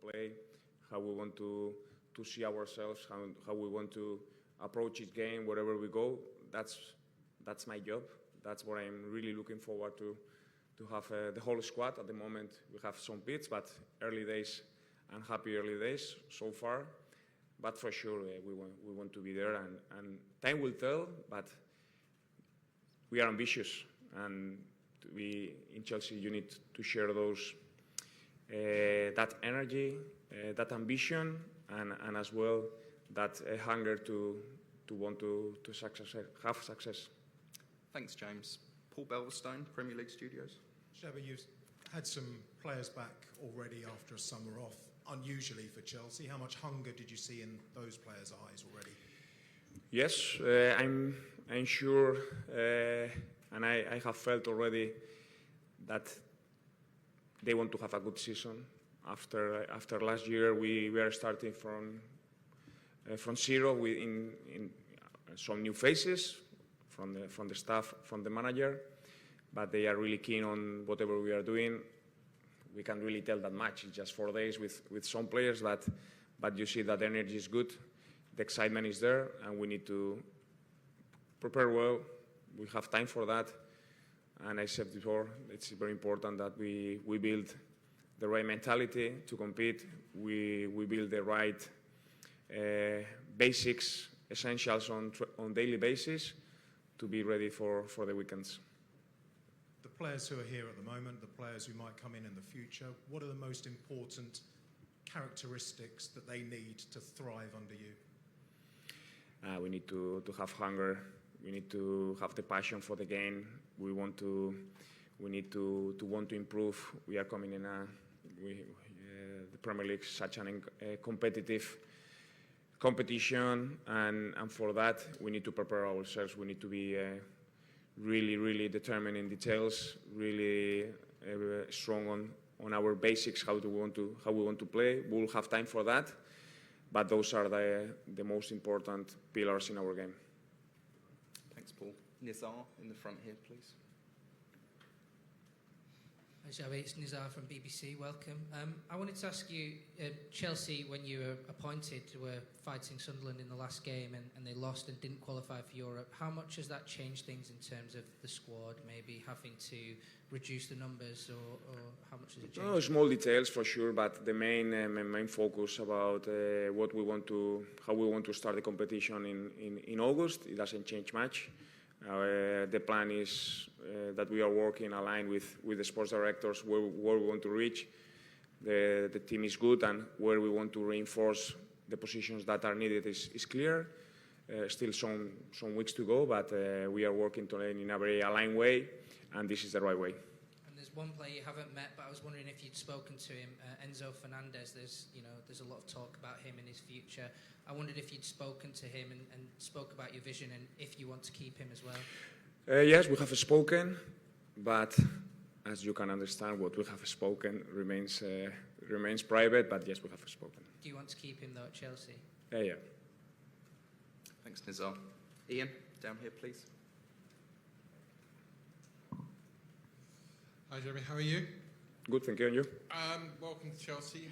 play, how we want to see ourselves, how we want to approach each game wherever we go. That's my job. That's what I'm really looking forward to have the whole squad. At the moment, we have some bits, but early days, and happy early days so far. But for sure, we want to be there, and time will tell. But we are ambitious, and to be in Chelsea, you need to share those that energy, that ambition, and as well that hunger to want to have success. Thanks, James. Paul Belverstone, Premier League Studios. Xabi, you've had some players back already after a summer off, unusually for Chelsea. How much hunger did you see in those players' eyes already? Yes, I'm sure, and I have felt already that they want to have a good season. After last year, we were starting from zero in some new faces from the staff, from the manager, but they are really keen on whatever we are doing. We can't really tell that much. It's just 4 days with some players, but you see that energy is good, the excitement is there, and we need to prepare well. We have time for that, and I said before, it's very important that we build the right mentality to compete. We build the right basics, essentials on daily basis to be ready for the weekends. The players who are here at the moment, the players who might come in the future, what are the most important characteristics that they need to thrive under you? We need to have hunger. We need to have the passion for the game. We need to want to improve. We are coming in the Premier League is such a competitive competition, and for that we need to prepare ourselves. We need to be really determined in details, really strong on our basics, how we want to play. We'll have time for that, but those are the most important pillars in our game. Thanks, Paul. Nizar in the front here, please. Hi, Xabi, it's Nizar from BBC. Welcome. I wanted to ask you, Chelsea, when you were appointed, were fighting Sunderland in the last game and they lost and didn't qualify for Europe. How much has that changed things in terms of the squad, maybe having to reduce the numbers, or how much has it changed? No, small details for sure, but the main focus about how we want to start the competition in August, it doesn't change much. The plan is that we are working aligned with the sports directors where we want to reach. The team is good, and where we want to reinforce the positions that are needed is clear. Still some weeks to go, but we are working in a very aligned way, and this is the right way. And there's one player you haven't met, but I was wondering if you'd spoken to him, Enzo Fernandez. There's a lot of talk about him and his future. I wondered if you'd spoken to him and spoke about your vision, and if you want to keep him as well. Yes, we have spoken, but as you can understand, what we have spoken remains private, but yes, we have spoken. Do you want to keep him, though, at Chelsea? Yeah. Thanks, Nizar. Ian, down here, please. Hi, Jeremy. How are you? Good, thank you. And you? Welcome to Chelsea.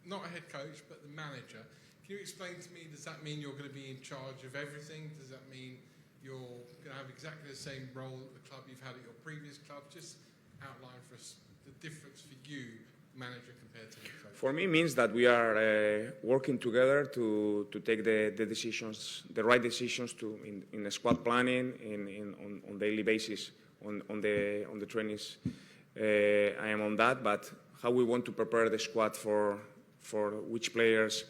Not a head coach, but the manager. Can you explain to me, does that mean you're going to be in charge of everything? Does that mean you're going to have exactly the same role at the club you've had at your previous club? Just outline for us the difference for you, manager, compared to the coach. For me, it means that we are working together to take the decisions, the right decisions in the squad planning, on daily basis, on the trainings. I am on that, but how we want to prepare the squad for which players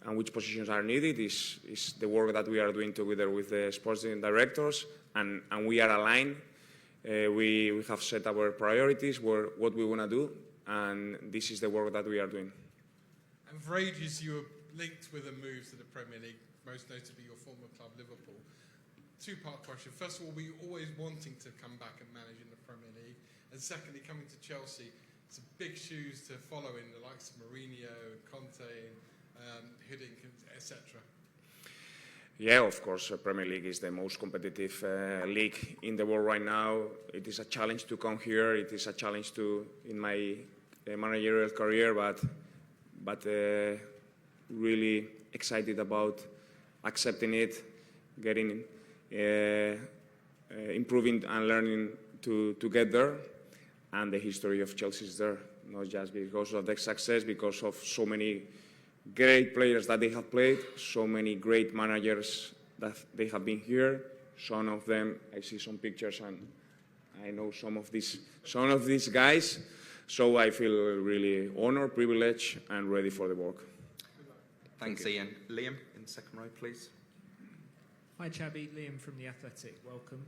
and which positions are needed is the work that we are doing together with the sports directors, and we are aligned. We have set our priorities, what we want to do, and this is the work that we are doing. And for ages you were linked with a move to the Premier League, most notably your former club Liverpool. Two-part question. First of all, were you always wanting to come back and manage in the Premier League? And secondly, coming to Chelsea, it's big shoes to follow in the likes of Mourinho, Conte, Hiddink, etc. Yeah, of course, Premier League is the most competitive league in the world right now. It is a challenge to come here. It is a challenge in my managerial career, but but really excited about accepting it, getting, improving and learning to get there. And the history of Chelsea is there, not just because of the success, because of so many great players that they have played, so many great managers that they have been here. Some of them, I see some pictures and I know some of these guys. So I feel really honored, privileged, and ready for the work. Thanks, Ian. Liam, in the second row, please. Hi, Xabi. Liam from The Athletic. Welcome.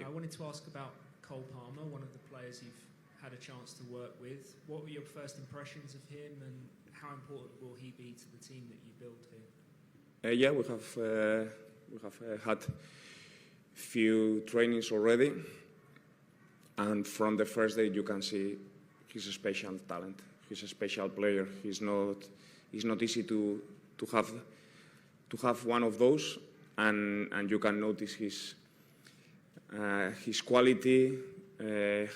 I wanted to ask about Cole Palmer, one of the players you've had a chance to work with. What were your first impressions of him, and how important will he be to the team that you build here? Yeah, we have had few trainings already, and from the first day you can see he's a special talent. He's a special player. He's not easy to have one of those, and you can notice his quality,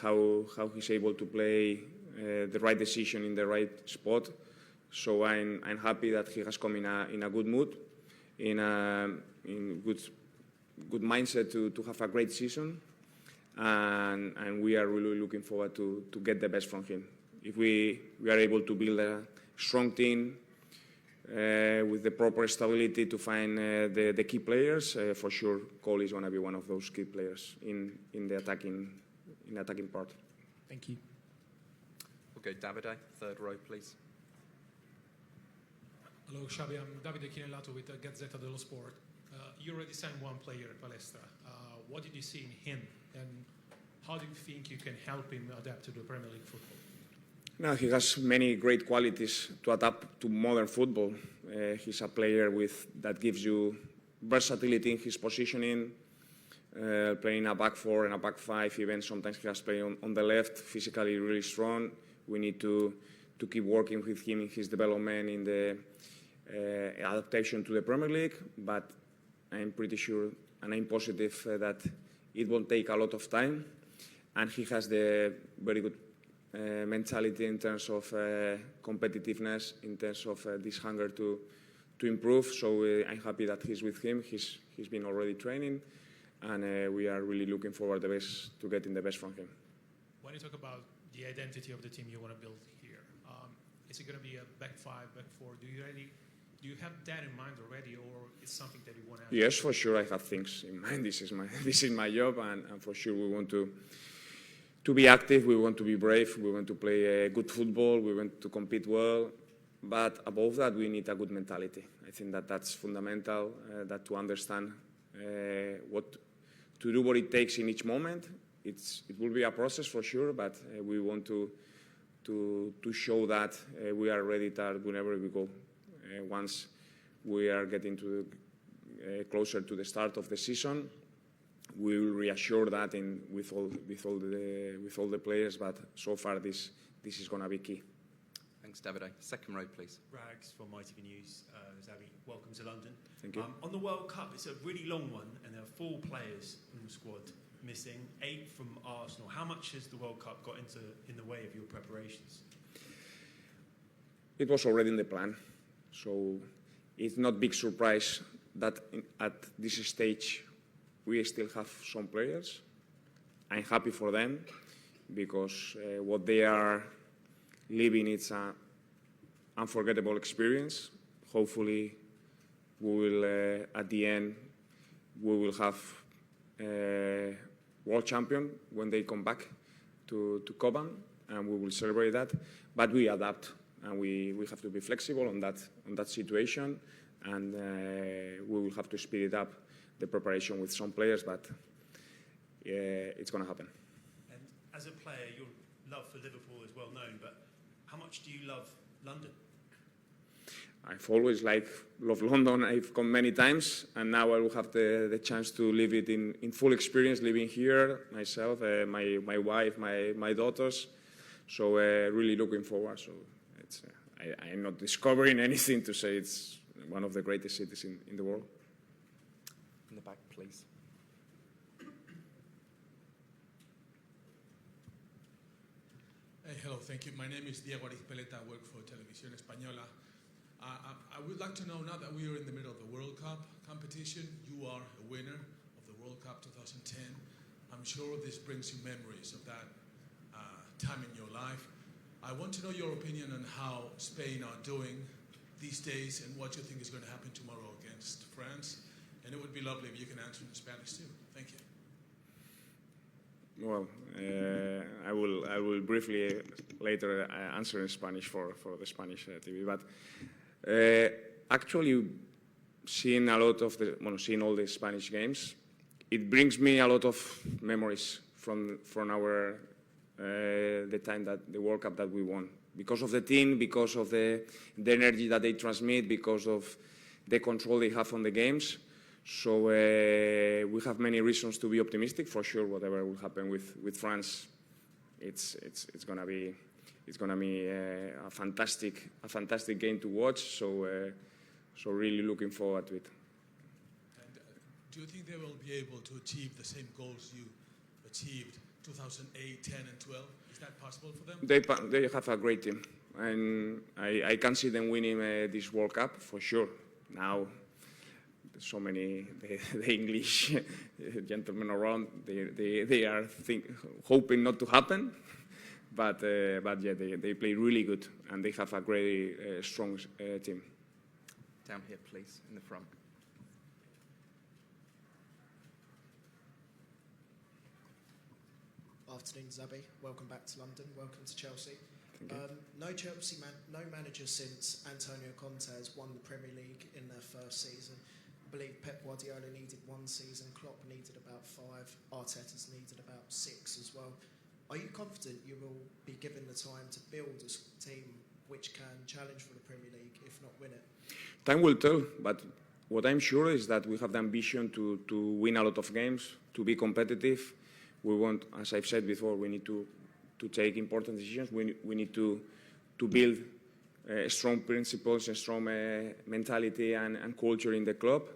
how he's able to play the right decision in the right spot. So I'm happy that he has come in a good mood, in good mindset to have a great season, and we are really looking forward to get the best from him. If we are able to build a strong team with the proper stability to find the key players, for sure Cole is going to be one of those key players in the attacking part. Thank you. We'll go Davide, third row, please. Hello, Xabi. I'm Davide Chinellato with Gazzetta dello Sport. You already signed one player at Palestra. What did you see in him, and how do you think you can help him adapt to the Premier League football? No, he has many great qualities to adapt to modern football. He's a player that gives you versatility in his positioning, playing a back four and a back five. Even sometimes he has played on the left, physically really strong. We need to keep working with him in his development, in the adaptation to the Premier League. But I'm pretty sure and I'm positive that it won't take a lot of time. And he has the very good mentality in terms of competitiveness, in terms of this hunger to improve. So I'm happy that he's with him. He's been already training, and we are really looking forward to getting the best from him. When you talk about the identity of the team you want to build here, is it going to be a back five, back four? Do you have that in mind already, or is something that you want to? Yes, for sure. I have things in mind. This is my job, and for sure we want to be active. We want to be brave. We want to play good football. We want to compete well. But above that, we need a good mentality. I think that's fundamental. That to understand what to do, what it takes in each moment. It will be a process for sure, but we want to show that we are ready to whenever we go. Once we are getting closer to the start of the season, we will reassure that with all the players. But so far, this is going to be key. Thanks, Davide. Second row, please. Rags from ITV News. Xabi, welcome to London. Thank you. On the World Cup, it's a really long one, and there are 4 players in the squad missing, 8 from Arsenal. How much has the World Cup got in the way of your preparations? It was already in the plan, so it's not a big surprise that at this stage we still have some players. I'm happy for them because what they are living, it's an unforgettable experience. Hopefully, we will at the end we will have world champion when they come back to Coban, and we will celebrate that. But we adapt, and we have to be flexible on that situation, and we will have to speed it up, the preparation with some players, but it's going to happen. And as a player, your love for Liverpool is well known, but how much do you love London? I've always loved London. I've come many times, and now I will have the chance to live it in full experience, living here, myself, my wife, my daughters. So really looking forward. So I'm not discovering anything to say it's one of the greatest cities in the world. In the back, please. Hello, thank you. My name is Diego Arizpeleta. I work for Televisión Española. I would like to know, now that we are in the middle of the World Cup competition, you are a winner of the World Cup 2010. I'm sure this brings you memories of that time in your life. I want to know your opinion on how Spain are doing these days and what you think is going to happen tomorrow against France. And it would be lovely if you can answer in Spanish too. Thank you. Well, I will briefly later answer in Spanish for the Spanish TV. But actually, seeing a lot of seeing all the Spanish games, it brings me a lot of memories from our the time that the World Cup that we won, because of the team, because of the energy that they transmit, because of the control they have on the games. So we have many reasons to be optimistic. For sure, whatever will happen with France, it's gonna be a fantastic game to watch. So really looking forward to it. And do you think they will be able to achieve the same goals you achieved 2008, 10, and 12? Is that possible for them? They have a great team, and I can see them winning this World Cup for sure. Now, so many the English gentlemen around, they are hoping not to happen, but yeah, they play really good, and they have a very strong team. Down here, please, in the front. Afternoon, Xabi. Welcome back to London. Welcome to Chelsea. No manager since Antonio Conte has won the Premier League in their first season. I believe Pep Guardiola needed 1 season, Klopp needed about 5, Arteta's needed about 6 as well. Are you confident you will be given the time to build a team which can challenge for the Premier League, if not win it? Time will tell, but what I'm sure is that we have the ambition to win a lot of games, to be competitive. We want, as I've said before, we need to take important decisions. We need to build strong principles and strong mentality and culture in the club,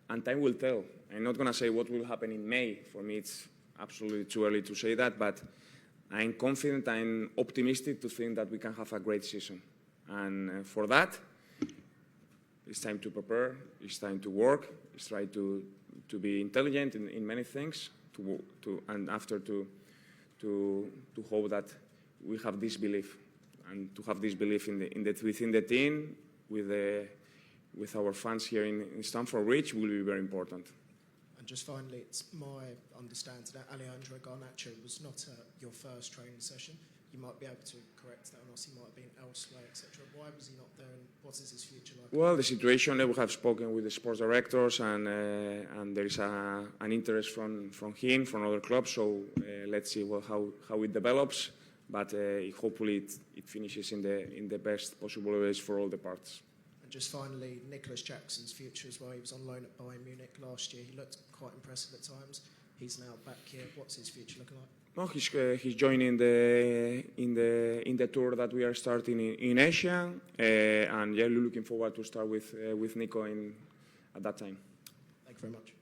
and time will tell. I'm not going to say what will happen in May. For me, it's absolutely too early to say that, but I'm confident, I'm optimistic to think that we can have a great season. And for that, it's time to prepare, it's time to work, it's time to be intelligent in many things, and after to hope that we have this belief, and to have this belief within the team, with our fans here in Stamford Bridge, will be very important. And just finally, it's my understanding that Alejandro Garnacho was not your first training session. You might be able to correct that, or he might have been elsewhere, etc. Why was he not there, and what is his future like? Well, the situation, we have spoken with the sports directors, and there is an interest from him, from other clubs. So let's see how it develops. But hopefully it finishes in the best possible ways for all the parts. And just finally, Nicholas Jackson's future as well. He was on loan at Bayern Munich last year. He looked quite impressive at times. He's now back here. What's his future looking like? No, he's joining in the tour that we are starting in Asia, and yeah, looking forward to start with Nico at that time. Thank you very much.